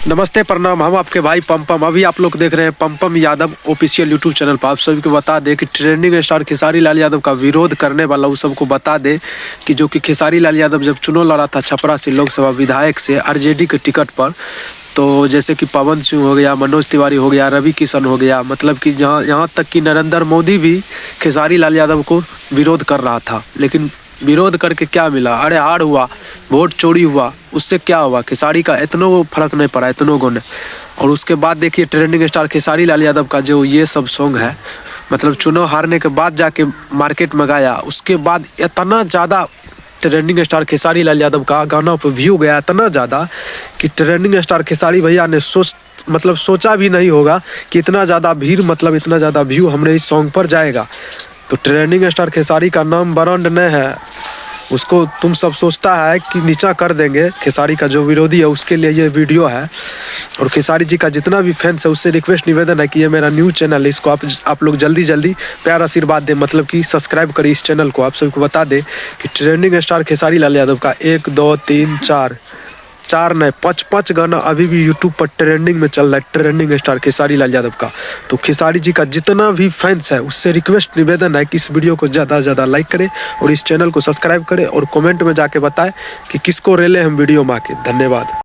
नमस्ते प्रणाम। हम आपके भाई पम अभी आप लोग देख रहे हैं पम यादव ऑफिशियल यूट्यूब चैनल पर। आप सभी को बता दें कि ट्रेंडिंग स्टार खेसारी लाल यादव का विरोध करने वाला उस सबको बता दें कि जो कि खेसारी लाल यादव जब चुनाव लड़ा था छपरा से लोकसभा विधायक से आरजेडी के टिकट पर, तो जैसे कि पवन सिंह हो गया, मनोज तिवारी हो गया, रवि किशन हो गया, मतलब कि यहाँ तक कि नरेंद्र मोदी भी खेसारी लाल यादव को विरोध कर रहा था। लेकिन विरोध करके क्या मिला? अरे हार हुआ, वोट चोरी हुआ, उससे क्या हुआ? खेसारी का इतना फर्क नहीं पड़ा, इतनों को नहीं। और उसके बाद देखिए ट्रेंडिंग स्टार खेसारी लाल यादव का जो ये सब सॉन्ग है, मतलब चुनाव हारने के बाद जाके मार्केट में गाया, उसके बाद इतना ज़्यादा ट्रेंडिंग स्टार खेसारी लाल यादव का गाना पर व्यू गया इतना ज़्यादा कि ट्रेंडिंग स्टार खेसारी भैया ने सोचा भी नहीं होगा कि इतना ज़्यादा भीड़, मतलब इतना ज़्यादा व्यू हमारे इस सॉन्ग पर जाएगा। तो ट्रेंडिंग स्टार खेसारी का नाम ब्रांड नहीं है, उसको तुम सब सोचता है कि नीचा कर देंगे। खेसारी का जो विरोधी है उसके लिए ये वीडियो है। और खेसारी जी का जितना भी फैंस है उससे रिक्वेस्ट निवेदन है कि ये मेरा न्यूज़ चैनल है, इसको आप लोग जल्दी प्यार आशीर्वाद दें, मतलब कि सब्सक्राइब करिए इस चैनल को। आप सबको बता दें कि ट्रेंडिंग स्टार खेसारी लाल यादव का 1 2 3 4 नहीं 5 गाना अभी भी यूट्यूब पर ट्रेंडिंग में चल रहा है, ट्रेंडिंग स्टार खेसारी लाल यादव का। तो खेसारी जी का जितना भी फैंस है उससे रिक्वेस्ट निवेदन है कि इस वीडियो को ज़्यादा से ज़्यादा लाइक करें और इस चैनल को सब्सक्राइब करें और कमेंट में जाके बताएं कि किसको रेले हम वीडियो में आके। धन्यवाद।